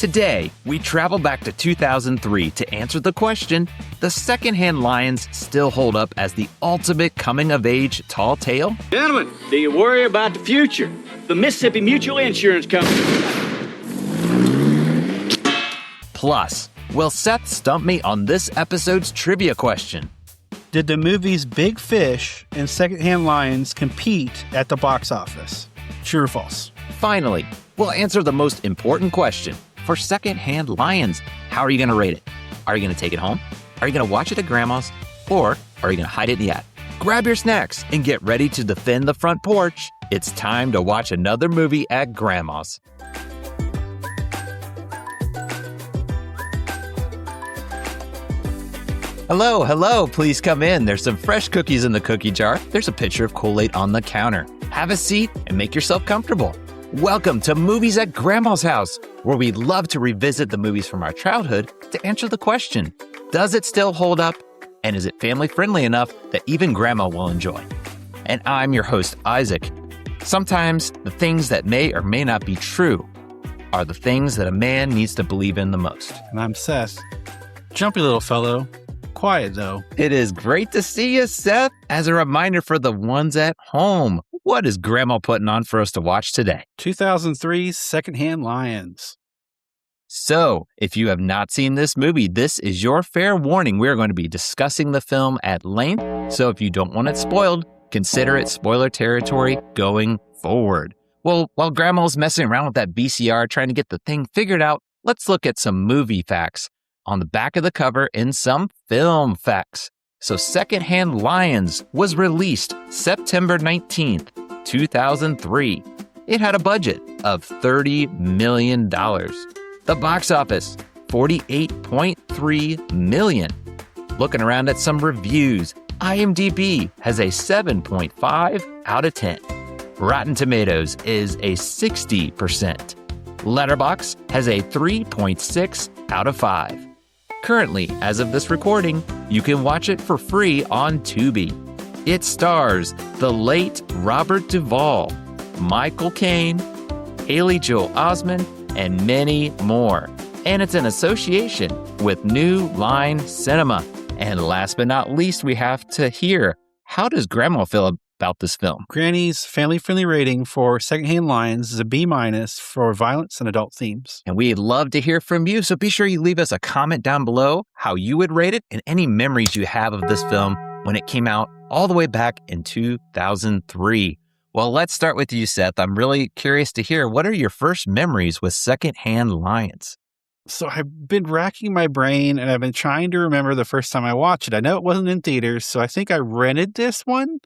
Today, we travel back to 2003 to answer the question, the Secondhand Lions still hold up as the ultimate coming-of-age tall tale? Gentlemen, do you worry about the future? The Mississippi Mutual Insurance Company. Plus, will Seth stump me on this episode's trivia question? Did the movies Big Fish and Secondhand Lions compete at the box office? True or false? Finally, we'll answer the most important question. For Secondhand Lions, how are you going to rate it? Are you going to take it home? Are you going to watch it at Grandma's? Or are you going to hide it in the attic? Grab your snacks and get ready to defend the front porch. It's time to watch another movie at Grandma's. Hello, please come in. There's some fresh cookies in the cookie jar. There's a pitcher of Kool-Aid on the counter. Have a seat and make yourself comfortable. Welcome to Movies at Grandma's House, where we love to revisit the movies from our childhood to answer the question, does it still hold up? And is it family-friendly enough that even Grandma will enjoy? And I'm your host, Isaac. Sometimes the things that may or may not be true are the things that a man needs to believe in the most. And I'm Seth. Jumpy little fellow. Quiet, though. It is great to see you, Seth. As a reminder for the ones at home, what is Grandma putting on for us to watch today? 2003's Secondhand Lions. So, if you have not seen this movie, this is your fair warning. We're going to be discussing the film at length. So if you don't want it spoiled, consider it spoiler territory going forward. Well, while Grandma's messing around with that VCR trying to get the thing figured out, let's look at some movie facts on the back of the cover and some film facts. So Secondhand Lions was released September 19th, 2003. It had a budget of $30 million. The box office, $48.3 million. Looking around at some reviews, IMDb has a 7.5 out of 10. Rotten Tomatoes is a 60%. Letterboxd has a 3.6 out of 5. Currently, as of this recording, you can watch it for free on Tubi. It stars the late Robert Duvall, Michael Caine, Haley Joel Osment, and many more. And it's in association with New Line Cinema. And last but not least, we have to hear, how does Grandma feel about this film? Granny's family-friendly rating for Secondhand Lions is a B- for violence and adult themes. And we'd love to hear from you, so be sure you leave us a comment down below how you would rate it and any memories you have of this film when it came out all the way back in 2003. Well, let's start with you, Seth. I'm really curious to hear, what are your first memories with Secondhand Lions? So I've been racking my brain and I've been trying to remember the first time I watched it. I know it wasn't in theaters, so I think I rented this one.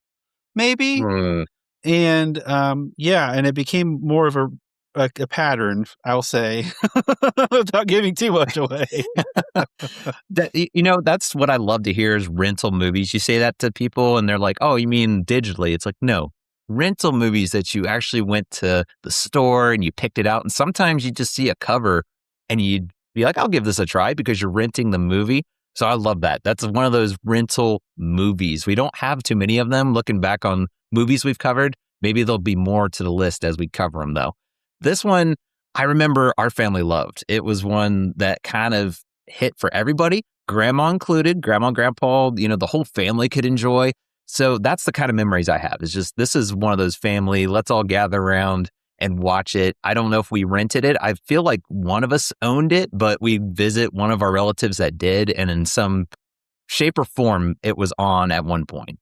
Maybe. And and it became more of a pattern, I'll say, without giving too much away. That's what I love to hear is rental movies. You say that to people and they're like, oh, you mean digitally? It's like, no, rental movies that you actually went to the store and you picked it out. And sometimes you just see a cover and you'd be like, I'll give this a try because you're renting the movie. So I love that. That's one of those rental movies. We don't have too many of them. Looking back on movies we've covered, maybe there'll be more to the list as we cover them, though. This one, I remember our family loved. It was one that kind of hit for everybody, Grandma included, Grandma and Grandpa, the whole family could enjoy. So that's the kind of memories I have. It's just, this is one of those family, let's all gather around and watch it. I don't know if we rented it. I feel like one of us owned it, but we visit one of our relatives that did, and in some shape or form, it was on at one point.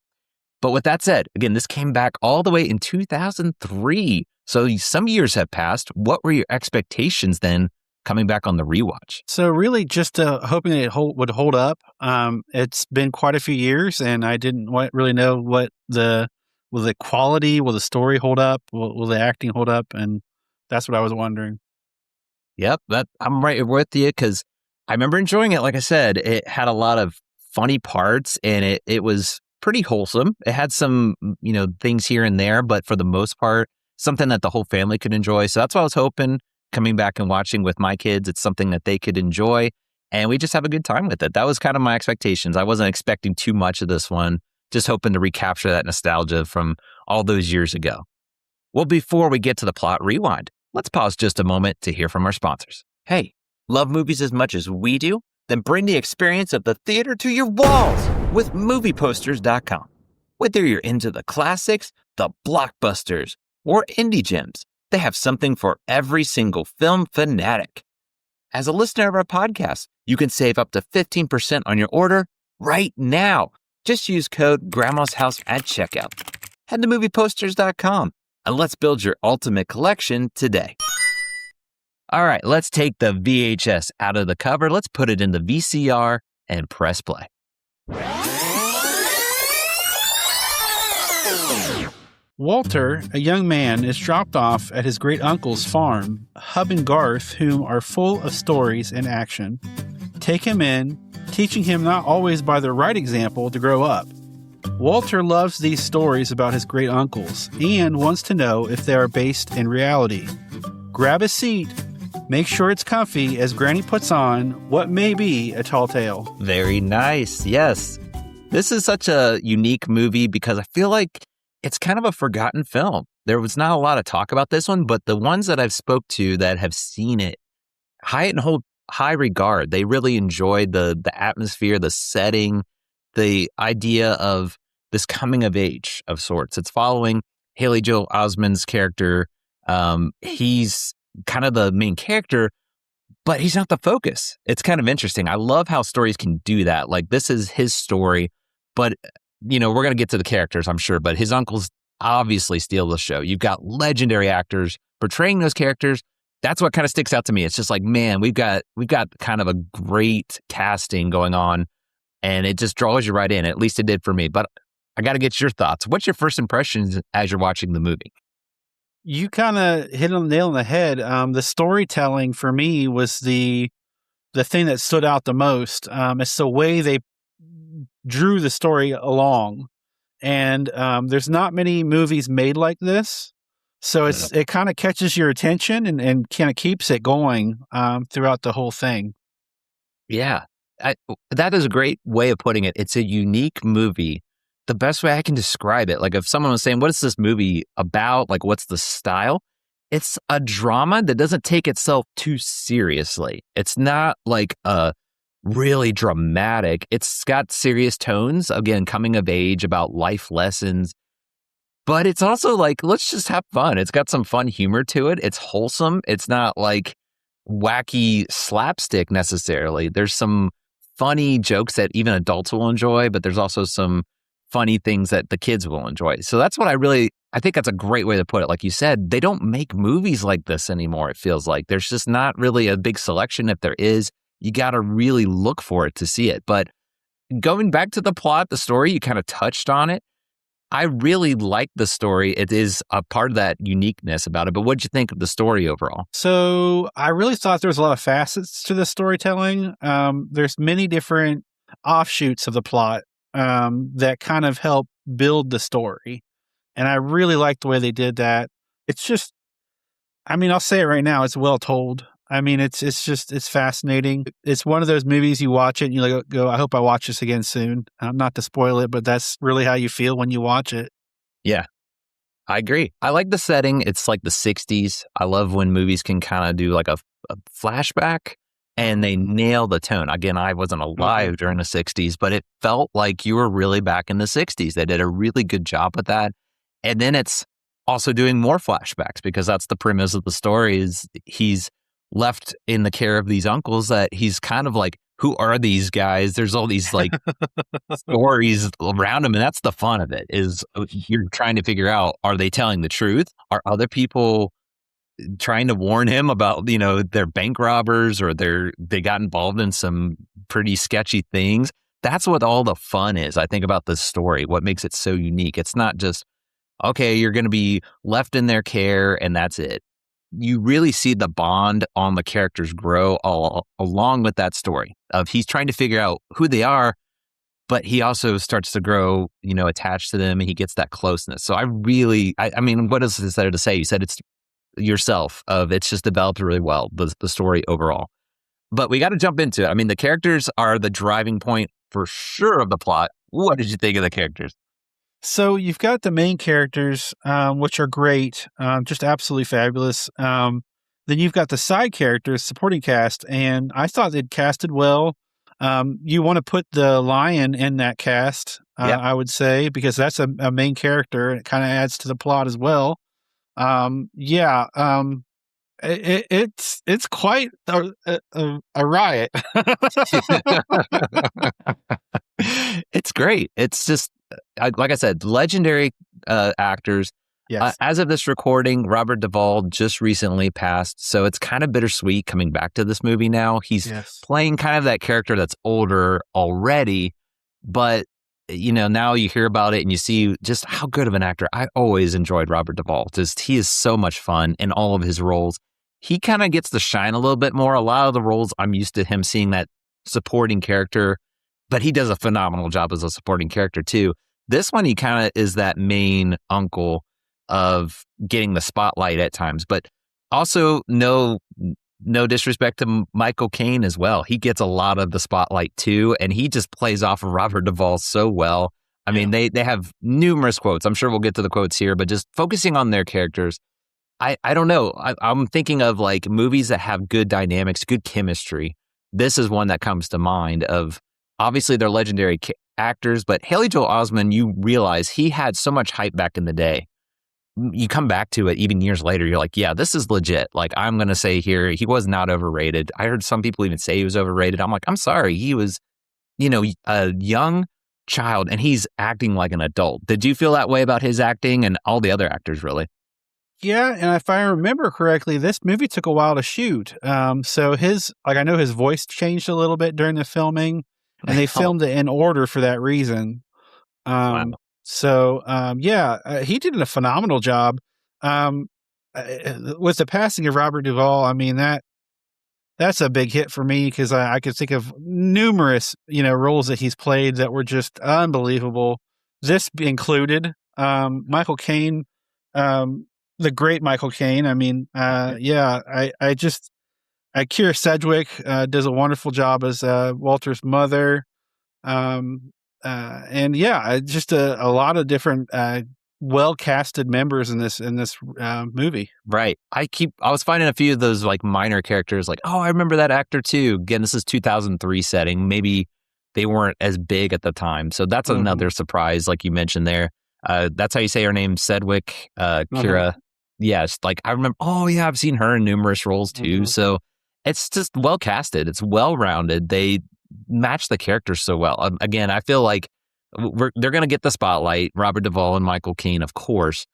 But with that said, again, this came back all the way in 2003. So some years have passed. What were your expectations then coming back on the rewatch? So really just hoping it would hold up. It's been quite a few years, and I didn't really know what will the quality, will the story hold up? Will the acting hold up? And that's what I was wondering. Yep, I'm right with you because I remember enjoying it. Like I said, it had a lot of funny parts and it was pretty wholesome. It had some, things here and there, but for the most part, something that the whole family could enjoy. So that's what I was hoping coming back and watching with my kids. It's something that they could enjoy and we just have a good time with it. That was kind of my expectations. I wasn't expecting too much of this one. Just hoping to recapture that nostalgia from all those years ago. Well, before we get to the plot rewind, let's pause just a moment to hear from our sponsors. Hey, Love movies as much as we do? Then bring the experience of the theater to your walls with movieposters.com. Whether you're into the classics, the blockbusters, or indie gems, they have something for every single film fanatic. As a listener of our podcast, you can save up to 15% on your order right now. Just use code Grandma's House at checkout. Head to movieposters.com and let's build your ultimate collection today. All right, let's take the VHS out of the cover. Let's put it in the VCR and press play. Walter, a young man, is dropped off at his great-uncle's farm. Hub and Garth, whom are full of stories and action, take him in, teaching him not always by the right example to grow up. Walter loves these stories about his great-uncles and wants to know if they are based in reality. Grab a seat. Make sure it's comfy as Granny puts on what may be a tall tale. Very nice. Yes. This is such a unique movie because I feel like it's kind of a forgotten film. There was not a lot of talk about this one, but the ones that I've spoke to that have seen it hold high regard. They really enjoyed the atmosphere, the setting, the idea of this coming of age of sorts. It's following Haley Joel Osment's character. He's kind of the main character, but he's not the focus. It's kind of interesting. I love how stories can do that. Like, this is his story, but we're going to get to the characters, I'm sure, but his uncles obviously steal the show. You've got legendary actors portraying those characters. That's what kind of sticks out to me. It's just like, man, we've got kind of a great casting going on, and it just draws you right in. At least it did for me. But I got to get your thoughts. What's your first impressions as you're watching the movie? You kind of hit on the nail on the head. The storytelling for me was the thing that stood out the most. It's the way they drew the story along. And there's not many movies made like this. So it kind of catches your attention and kind of keeps it going throughout the whole thing. Yeah, that is a great way of putting it. It's a unique movie. The best way I can describe it, like if someone was saying, what is this movie about? Like, what's the style? It's a drama that doesn't take itself too seriously. It's not like a really dramatic. It's got serious tones, again, coming of age, about life lessons. But it's also like, let's just have fun. It's got some fun humor to it. It's wholesome. It's not like wacky slapstick necessarily. There's some funny jokes that even adults will enjoy, but there's also some funny things that the kids will enjoy. So that's what I think that's a great way to put it. Like you said, they don't make movies like this anymore, it feels like. There's just not really a big selection. If there is, you got to really look for it to see it. But going back to the plot, the story, you kind of touched on it. I really like the story. It is a part of that uniqueness about it. But what did you think of the story overall? So I really thought there was a lot of facets to the storytelling. There's many different offshoots of the plot that kind of help build the story. And I really like the way they did that. It's just, I'll say it right now, it's well told. It's fascinating. It's one of those movies you watch it and you go, I hope I watch this again soon. Not to spoil it, but that's really how you feel when you watch it. Yeah, I agree. I like the setting. It's like the 60s. I love when movies can kind of do like a flashback and they nail the tone. Again, I wasn't alive during the 60s, but it felt like you were really back in the 60s. They did a really good job with that. And then it's also doing more flashbacks because that's the premise of the story is he's left in the care of these uncles that he's kind of like, who are these guys? There's all these like stories around him. And that's the fun of it is you're trying to figure out, are they telling the truth? Are other people trying to warn him about, they're bank robbers or they got involved in some pretty sketchy things? That's what all the fun is, I think, about this story. What makes it so unique. It's not just, okay, you're going to be left in their care and that's it. You really see the bond on the characters grow along with that story of he's trying to figure out who they are, but he also starts to grow, attached to them and he gets that closeness. So I mean, what is there to say? You said it's yourself it's just developed really well, the story overall. But we got to jump into it. I mean, the characters are the driving point for sure of the plot. What did you think of the characters? So you've got the main characters, which are great, just absolutely fabulous. then you've got the side characters, supporting cast, and I thought they'd casted well. You want to put the lion in that cast, I would say, because that's a main character, and it kind of adds to the plot as well. It's quite a riot. It's great. It's just like I said, legendary actors. Yes. As of this recording, Robert Duvall just recently passed, so it's kind of bittersweet coming back to this movie now. He's playing kind of that character that's older already, but now you hear about it and you see just how good of an actor. I always enjoyed Robert Duvall. He is so much fun in all of his roles. He kind of gets to shine a little bit more. A lot of the roles, I'm used to him seeing that supporting character, but he does a phenomenal job as a supporting character too. This one, he kind of is that main uncle of getting the spotlight at times, but also no disrespect to Michael Caine as well. He gets a lot of the spotlight too, and he just plays off of Robert Duvall so well. I mean, they have numerous quotes. I'm sure we'll get to the quotes here, but just focusing on their characters, I don't know. I'm thinking of like movies that have good dynamics, good chemistry. This is one that comes to mind of, obviously they're legendary actors, but Haley Joel Osment, you realize he had so much hype back in the day. You come back to it even years later, you're like, yeah, this is legit. Like, I'm going to say here, he was not overrated. I heard some people even say he was overrated. I'm like, I'm sorry. He was, a young child and he's acting like an adult. Did you feel that way about his acting and all the other actors, really? Yeah, and if I remember correctly, this movie took a while to shoot. So I know his voice changed a little bit during the filming, and they filmed it in order for that reason. Wow. So, he did a phenomenal job. With the passing of Robert Duvall, I mean, that's a big hit for me because I could think of numerous, roles that he's played that were just unbelievable. This included, Michael Caine, the great Michael Caine. I mean, Keira Sedgwick, does a wonderful job as, Walter's mother. Just a lot of different well casted members in this movie. Right. I was finding a few of those like minor characters, like, oh, I remember that actor too. Again, this is 2003 setting. Maybe they weren't as big at the time, so that's another surprise, like you mentioned there. That's how you say her name, Sedgwick, Keira. Yes, like I remember. Oh yeah, I've seen her in numerous roles too. So it's just well casted. It's well rounded. They match the characters so well. Again, I feel like they're going to get the spotlight, Robert Duvall and Michael Caine, of course.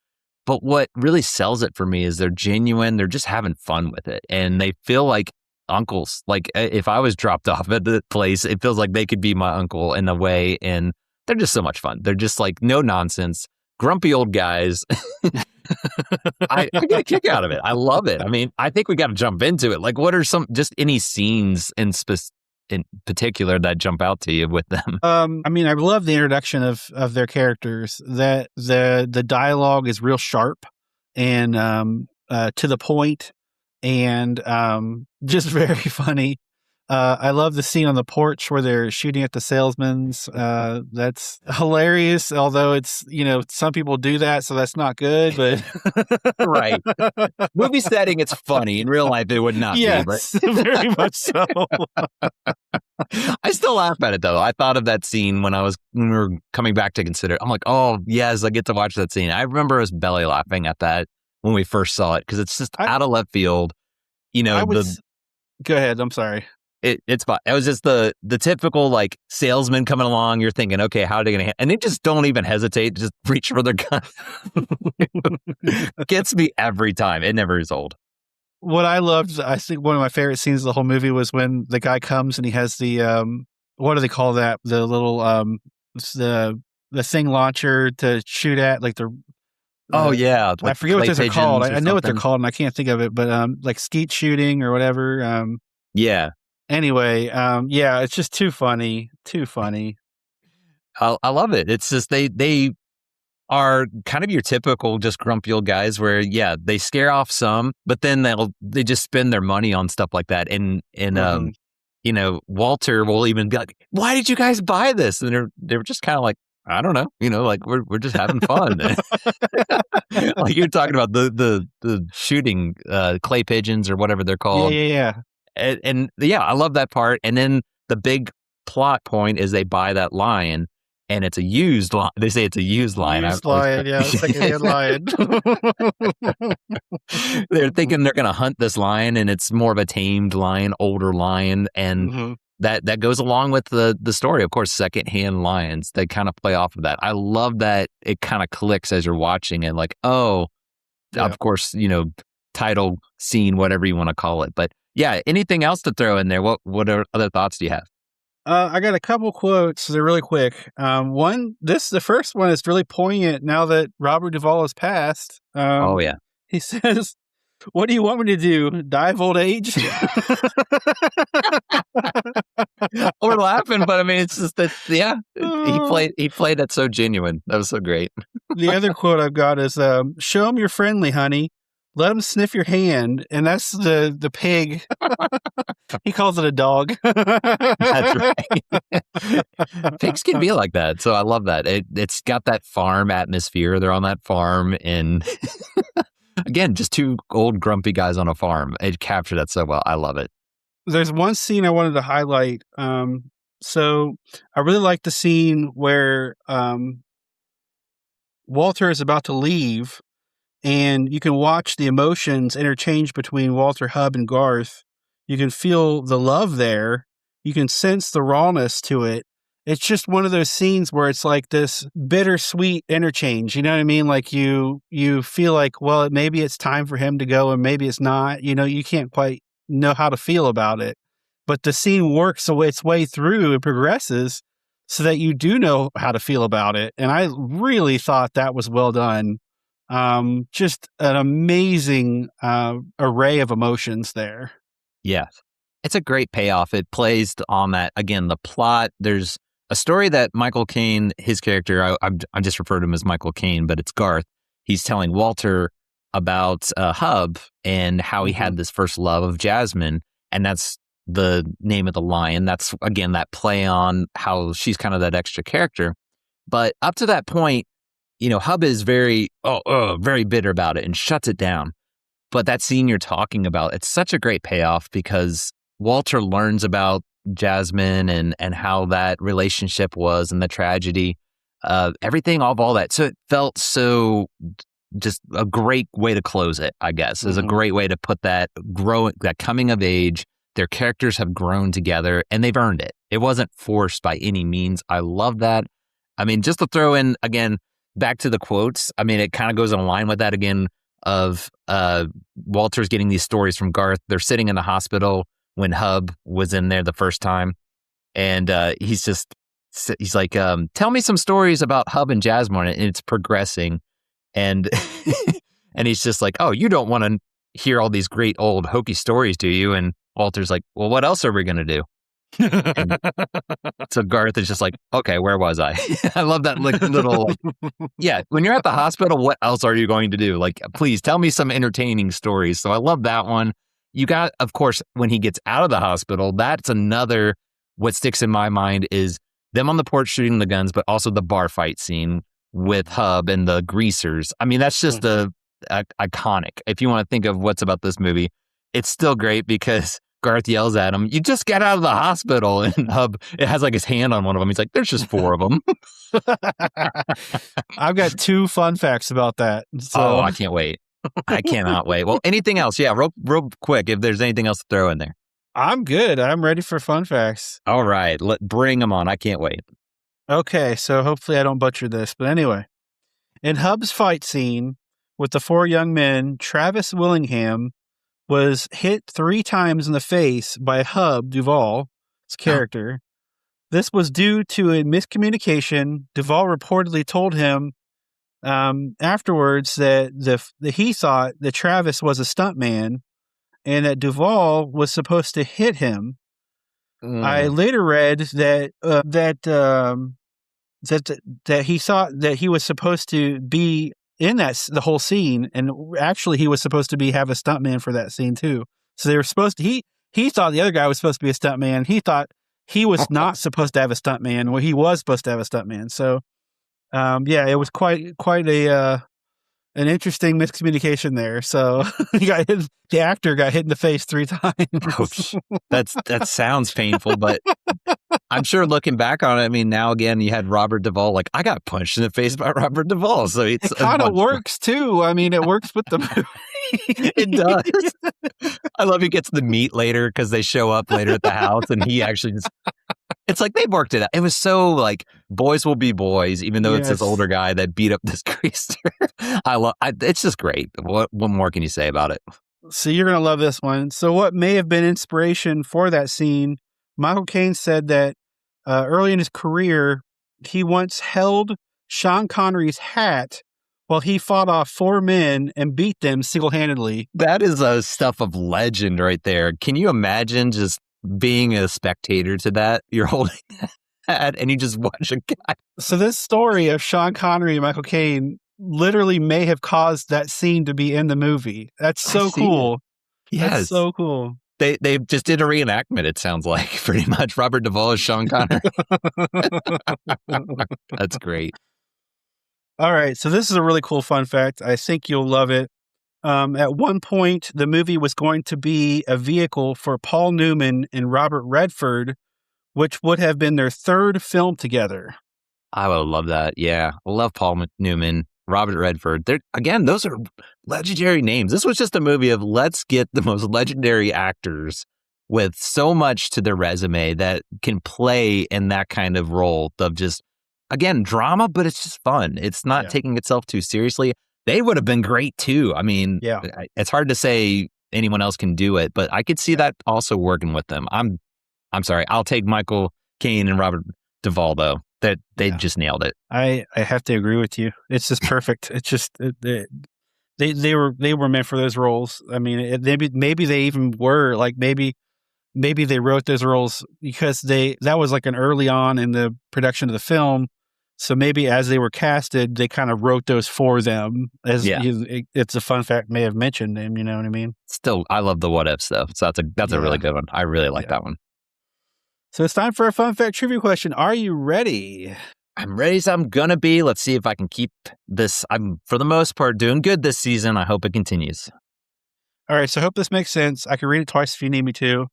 But what really sells it for me is they're genuine. They're just having fun with it. And they feel like uncles. Like if I was dropped off at the place, it feels like they could be my uncle in a way. And they're just so much fun. They're just like no nonsense, grumpy old guys. I get a kick out of it. I love it. I mean, I think we got to jump into it. Like, what are any scenes in particular that jump out to you with them? I mean, I love the introduction of their characters. That the dialogue is real sharp and to the point, and just very funny. I love the scene on the porch where they're shooting at the salesmen's. That's hilarious. Although it's, some people do that, so that's not good, but right. Movie setting, it's funny. In real life, it would not be. But very much so. I still laugh at it though. I thought of that scene when we were coming back to consider it. I'm like, oh yes, I get to watch that scene. I remember us belly laughing at that when we first saw it because it's just out of left field. Go ahead. I'm sorry. It's fine. It was just the typical like salesman coming along. You're thinking, okay, how are they going to? And they just don't even hesitate to just reach for their gun. Gets me every time. It never is old. What I loved, I think one of my favorite scenes of the whole movie was when the guy comes and he has the what do they call that? The little the thing launcher to shoot at, like the. Oh yeah, I forget what those are called. I know what they're called, and I can't think of it. But like skeet shooting or whatever. Yeah. Anyway, it's just too funny. Too funny. I love it. It's just they are kind of your typical just grumpy old guys where they scare off some, but then they just spend their money on stuff like that. And Walter will even be like, "Why did you guys buy this?" And they're just kind of like, I don't know. Like we're just having fun. Like you're talking about the shooting clay pigeons or whatever they're called. Yeah. And yeah, I love that part. And then the big plot point is they buy that lion, and it's a used lion. They say it's a used lion. Secondhand lion. They're thinking they're going to hunt this lion, and it's more of a tamed lion, older lion, and that goes along with the story. Of course, Secondhand Lions. They kind of play off of that. I love that it kind of clicks as you're watching it. Like, of course, title scene, whatever you want to call it. But yeah, anything else to throw in there? What other thoughts do you have? I got a couple quotes. They're really quick. The first one is really poignant now that Robert Duvall has passed. Oh, yeah. He says, "What do you want me to do? Die of old age?" We're laughing, but I mean, it's just that, yeah, he played that so genuine. That was so great. The other quote I've got is, "Show him you're friendly, honey. Let him sniff your hand." And that's the pig. He calls it a dog. That's right. Pigs can be like that. So I love that. It's got that farm atmosphere. They're on that farm. And again, just two old grumpy guys on a farm. It captured that so well. I love it. There's one scene I wanted to highlight. So I really like the scene where Walter is about to leave, and you can watch the emotions interchange between Walter, Hub, and Garth. You can feel the love there. You can sense the rawness to it. It's just one of those scenes where it's like this bittersweet interchange. You know what I mean? Like you feel like, well, maybe it's time for him to go, and maybe it's not. You can't quite know how to feel about it. But the scene works its way through and progresses so that you do know how to feel about it. And I really thought that was well done. Just an amazing array of emotions there. Yeah. It's a great payoff. It plays on that, again, the plot. There's a story that Michael Caine, his character, I just refer to him as Michael Caine, but it's Garth. He's telling Walter about Hub and how he had this first love of Jasmine. And that's the name of the lion. That's, again, that play on how she's kind of that extra character. But up to that point, Hub is very bitter about it and shuts it down. But that scene you're talking about, it's such a great payoff because Walter learns about Jasmine and how that relationship was and the tragedy, everything, all that. So it felt so just a great way to close it, I guess, is a great way to put that coming of age. Their characters have grown together and they've earned it. It wasn't forced by any means. I love that. I mean, just to throw in, again, back to the quotes, I mean, it kind of goes in line with that again of Walter's getting these stories from Garth. They're sitting in the hospital when Hub was in there the first time. And he's like, tell me some stories about Hub and Jasmine. And it's progressing. And and he's just like, oh, you don't want to hear all these great old hokey stories, do you? And Walter's like, well, what else are we going to do? So Garth is just like, okay, where was I? I love that little, yeah, when you're at the hospital, what else are you going to do? Like, please tell me some entertaining stories. So I love that one. You got, of course, when he gets out of the hospital, that's another, what sticks in my mind is them on the porch shooting the guns, but also the bar fight scene with Hub and the greasers. I mean, that's just iconic. If you want to think of what's about this movie, it's still great because Garth yells at him, you just got out of the hospital. And Hub, it has like his hand on one of them. He's like, there's just 4 of them. I've got 2 fun facts about that. So. Oh, I can't wait. I cannot wait. Well, anything else? Yeah, real quick, if there's anything else to throw in there. I'm good. I'm ready for fun facts. All right. Bring them on. I can't wait. Okay, so hopefully I don't butcher this. But anyway, in Hub's fight scene with the 4 young men, Travis Willingham was hit 3 times in the face by Hub Duvall's character. This was due to a miscommunication. Duvall reportedly told him afterwards that he thought that Travis was a stuntman and that Duvall was supposed to hit him. I later read that he thought that he was supposed to be in the whole scene, and actually he was supposed to have a stuntman for that scene too. So they were supposed to, he thought the other guy was supposed to be a stuntman. He thought he was not supposed to have a stuntman. Well, he was supposed to have a stuntman. So Yeah, it was quite a an interesting miscommunication there. So the actor got hit in the face 3 times. That sounds painful, but I'm sure looking back on it, I mean, now again, you had Robert Duvall. Like, I got punched in the face by Robert Duvall, so It kind of works too. I mean, it works with the movie. It does. I love he gets the meat later because they show up later at the house, and he actually just. It's like they worked it out. It was so like boys will be boys, even though it's this older guy that beat up this greaser. It's just great. What more can you say about it? So you're gonna love this one. So what may have been inspiration for that scene? Michael Caine said that early in his career, he once held Sean Connery's hat while he fought off 4 men and beat them single-handedly. That is a stuff of legend right there. Can you imagine just being a spectator to that? You're holding that hat and you just watch a guy. So this story of Sean Connery and Michael Caine literally may have caused that scene to be in the movie. That's so cool. Yes. That's so cool. They just did a reenactment, it sounds like, pretty much. Robert Duvall is Sean Connery. That's great. All right, so this is a really cool fun fact. I think you'll love it. At one point, the movie was going to be a vehicle for Paul Newman and Robert Redford, which would have been their 3rd film together. I would love that. Yeah. I love Paul Newman, Robert Redford. Again, those are legendary names. This was just a movie of let's get the most legendary actors with so much to their resume that can play in that kind of role of just, again, drama, but it's just fun. It's not taking itself too seriously. They would have been great too. I mean, it's hard to say anyone else can do it, but I could see that also working with them. I'm sorry. I'll take Michael Caine and Robert Duvall though. That they just nailed it. I have to agree with you. It's just perfect. It's just they were meant for those roles. I mean, maybe they even were like maybe they wrote those roles because that was like an early on in the production of the film. So maybe as they were casted, they kind of wrote those for them. It's a fun fact. May have mentioned them. You know what I mean? Still, I love the what ifs though. So that's a really good one. I really like that one. So it's time for a fun fact trivia question. Are you ready? I'm ready as I'm going to be. Let's see if I can keep this. I'm, for the most part, doing good this season. I hope it continues. All right. So I hope this makes sense. I can read it twice if you need me to.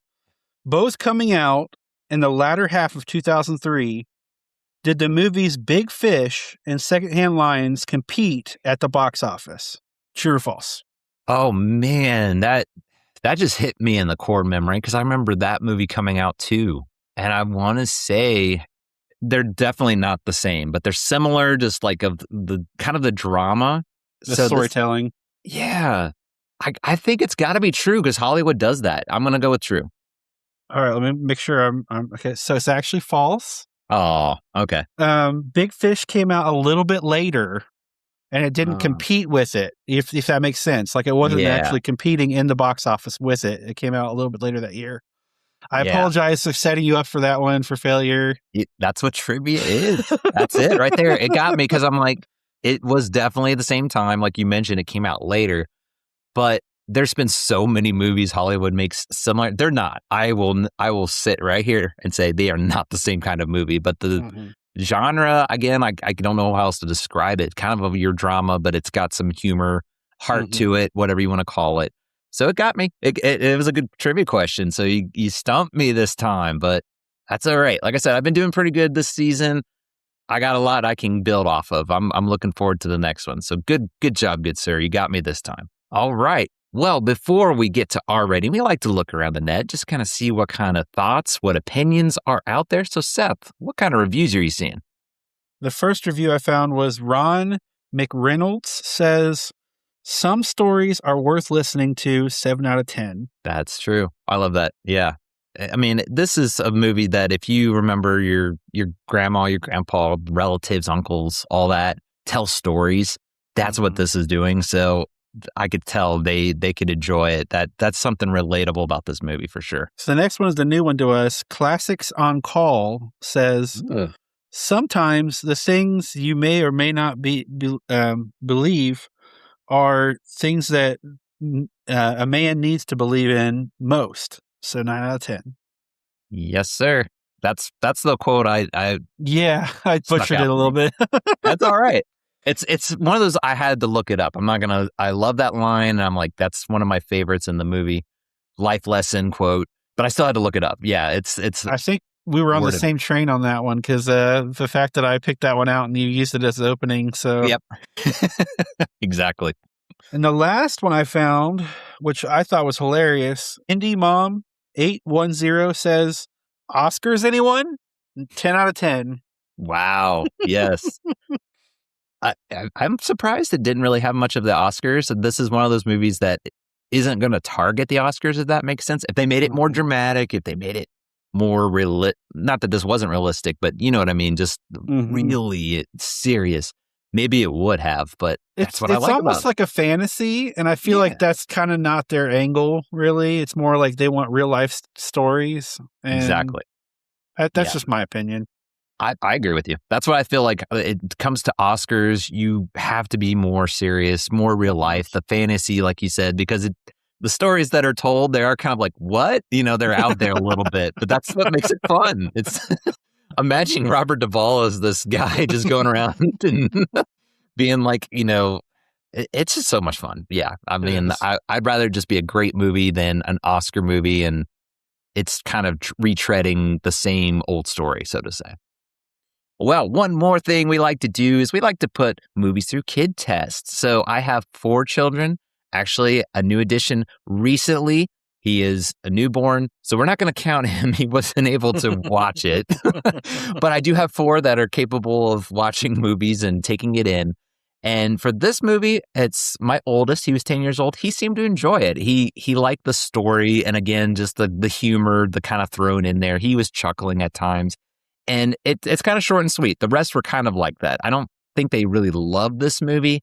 Both coming out in the latter half of 2003, did the movies Big Fish and Secondhand Lions compete at the box office? True or false? Oh, man. That just hit me in the core memory because I remember that movie coming out too. And I want to say they're definitely not the same, but they're similar, just like of the kind of the drama. The storytelling. I think it's got to be true because Hollywood does that. I'm going to go with true. All right, let me make sure I'm okay. So it's actually false. Oh, okay. Big Fish came out a little bit later and it didn't compete with it, if that makes sense. Like it wasn't actually competing in the box office with it. It came out a little bit later that year. I apologize for setting you up for that one for failure. That's what trivia is. That's it right there. It got me because I'm like, it was definitely the same time. Like you mentioned, it came out later. But there's been so many movies Hollywood makes similar. They're not. I will sit right here and say they are not the same kind of movie. But the genre, again, I don't know how else to describe it. Kind of your drama, but it's got some humor, heart to it, whatever you want to call it. So it got me. It was a good trivia question. So you stumped me this time, but that's all right. Like I said, I've been doing pretty good this season. I got a lot I can build off of. I'm looking forward to the next one. So good job, good sir. You got me this time. All right. Well, before we get to our rating, we like to look around the net, just kind of see what kind of thoughts, what opinions are out there. So Seth, what kind of reviews are you seeing? The first review I found was Ron McReynolds says, some stories are worth listening to, 7 out of 10. That's true. I love that. Yeah. I mean, this is a movie that if you remember your grandma, your grandpa, relatives, uncles, all that, tell stories, that's what this is doing. So I could tell they could enjoy it. That's something relatable about this movie for sure. So the next one is the new one to us. Classics on Call says, sometimes the things you may or may not believe are things that a man needs to believe in most. So 9 out of 10. Yes, sir. That's the quote I Yeah, I butchered it a little bit. That's all right. It's one of those, I had to look it up. I love that line. And I'm like, that's one of my favorites in the movie. Life lesson quote, but I still had to look it up. Yeah, it's. I think we were on the same train on that one because the fact that I picked that one out and you used it as the opening. So yep, exactly. And the last one I found, which I thought was hilarious, Indie Mom 810 says, "Oscars, anyone?" 10 out of 10. Wow. Yes. I'm surprised it didn't really have much of the Oscars. This is one of those movies that isn't going to target the Oscars, if that makes sense. If they made it more dramatic, if they made it more not that this wasn't realistic, but you know what I mean, just really serious. Maybe it would have, but that's what I like about it. It's almost like a fantasy, and I feel like that's kind of not their angle, really. It's more like they want real life stories. And exactly. That's just my opinion. I agree with you. That's what I feel like. It comes to Oscars, you have to be more serious, more real life, the fantasy, like you said, because the stories that are told, they are kind of like, what? You know, they're out there a little bit, but that's what makes it fun. It's imagine Robert Duvall as this guy just going around and being like, you know, it's just so much fun. Yeah. I mean, I'd rather just be a great movie than an Oscar movie, and it's kind of retreading the same old story, so to say. Well, one more thing we like to do is we like to put movies through kid tests. So I have 4 children, actually a new addition recently. He is a newborn, so we're not going to count him. He wasn't able to watch it. But I do have 4 that are capable of watching movies and taking it in. And for this movie, it's my oldest. He was 10 years old. He seemed to enjoy it. He liked the story. And again, just the humor, the kind of thrown in there. He was chuckling at times. And it's kind of short and sweet. The rest were kind of like that. I don't think they really love this movie.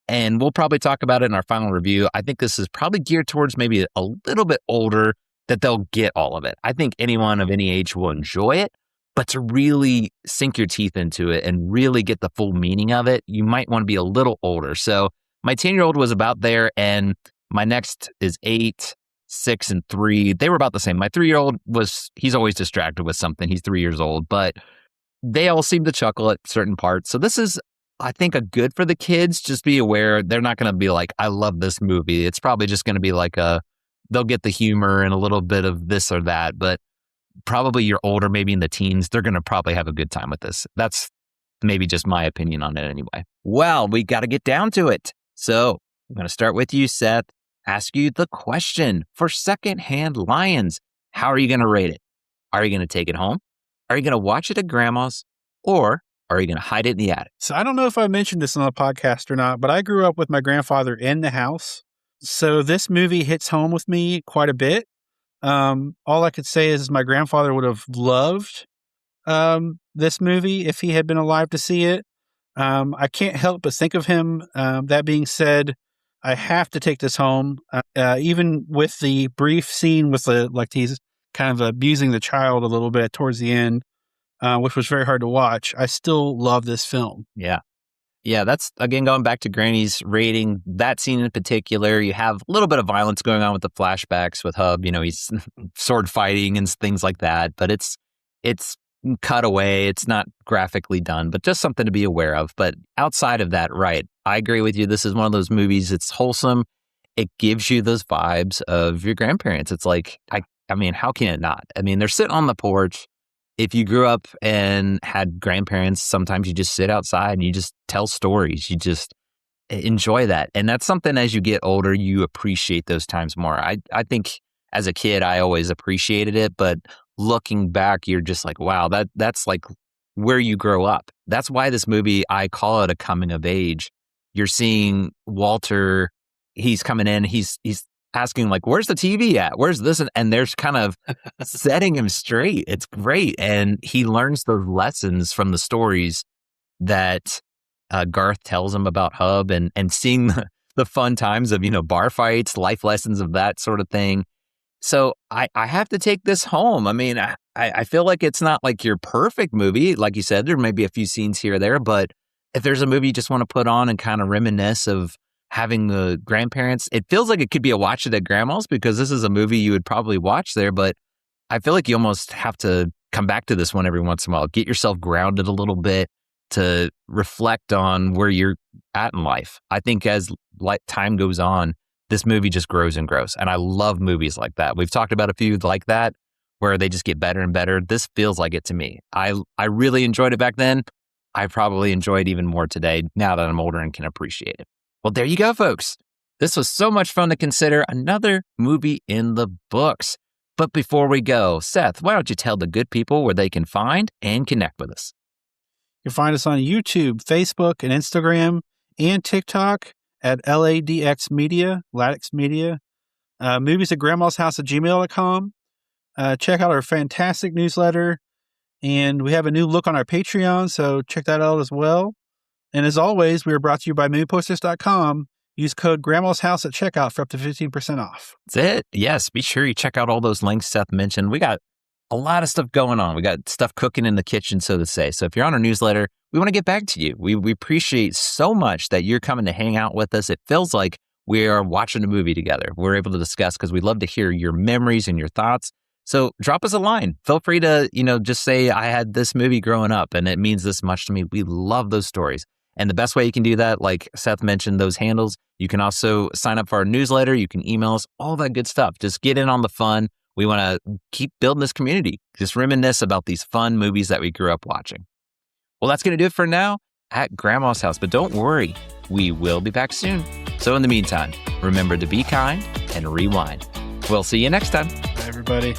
And we'll probably talk about it in our final review. I think this is probably geared towards maybe a little bit older, that they'll get all of it. I think anyone of any age will enjoy it. But to really sink your teeth into it and really get the full meaning of it, you might want to be a little older. So my 10-year-old was about there, and my next is 8, 6, and 3. They were about the same. My 3-year-old he's always distracted with something. He's 3 years old, but they all seem to chuckle at certain parts. So this is, I think, a good for the kids. Just be aware, they're not going to be like, I love this movie. It's probably just going to be like they'll get the humor and a little bit of this or that, but probably you're older, maybe in the teens, they're going to probably have a good time with this. That's maybe just my opinion on it anyway. Well, we got to get down to it. So I'm going to start with you, Seth. Ask you the question for Secondhand Lions. How are you going to rate it? Are you going to take it home? Are you going to watch it at grandma's? Or are you going to hide it in the attic? So I don't know if I mentioned this on the podcast or not, but I grew up with my grandfather in the house. So this movie hits home with me quite a bit. All I could say is my grandfather would have loved this movie if he had been alive to see it. I can't help but think of him. That being said, I have to take this home. Even with the brief scene with he's kind of abusing the child a little bit towards the end, which was very hard to watch, I still love this film. Yeah. Yeah, that's, again, going back to Granny's rating, that scene in particular, you have a little bit of violence going on with the flashbacks with Hub. You know, he's sword fighting and things like that, but it's cut away. It's not graphically done, but just something to be aware of. But outside of that, right, I agree with you. This is one of those movies, it's wholesome. It gives you those vibes of your grandparents. It's like, I mean, how can it not? I mean, they're sitting on the porch. If you grew up and had grandparents, sometimes you just sit outside and you just tell stories. You just enjoy that. And that's something, as you get older, you appreciate those times more. I think as a kid, I always appreciated it. But looking back, you're just like, wow, that's like where you grow up. That's why this movie, I call it a coming of age. You're seeing Walter, he's coming in, he's asking like, where's the TV at? Where's this? And there's kind of setting him straight. It's great. And he learns the lessons from the stories that Garth tells him about Hub, and seeing the fun times of, you know, bar fights, life lessons of that sort of thing. So I have to take this home. I mean, I feel like it's not like your perfect movie. Like you said, there may be a few scenes here or there, but if there's a movie you just want to put on and kind of reminisce of having the grandparents, it feels like it could be a watch it at grandma's, because this is a movie you would probably watch there, but I feel like you almost have to come back to this one every once in a while. Get yourself grounded a little bit to reflect on where you're at in life. I think as time goes on, this movie just grows and grows. And I love movies like that. We've talked about a few like that where they just get better and better. This feels like it to me. I really enjoyed it back then. I probably enjoy it even more today now that I'm older and can appreciate it. Well, there you go, folks. This was so much fun to consider another movie in the books. But before we go, Seth, why don't you tell the good people where they can find and connect with us? You can find us on YouTube, Facebook, and Instagram, and TikTok at LADX Media, Ladix Media. Movies at Grandma's House at gmail.com. Check out our fantastic newsletter. And we have a new look on our Patreon, so check that out as well. And as always, we are brought to you by movieposters.com. Use code Grandma's House at checkout for up to 15% off. That's it. Yes, be sure you check out all those links Seth mentioned. We got a lot of stuff going on. We got stuff cooking in the kitchen, so to say. So if you're on our newsletter, we want to get back to you. We appreciate so much that you're coming to hang out with us. It feels like we are watching a movie together. We're able to discuss because we love to hear your memories and your thoughts. So drop us a line. Feel free to, just say, I had this movie growing up and it means this much to me. We love those stories. And the best way you can do that, like Seth mentioned, those handles, you can also sign up for our newsletter. You can email us, all that good stuff. Just get in on the fun. We want to keep building this community. Just reminisce about these fun movies that we grew up watching. Well, that's going to do it for now at Grandma's House. But don't worry, we will be back soon. So in the meantime, remember to be kind and rewind. We'll see you next time. Bye, everybody.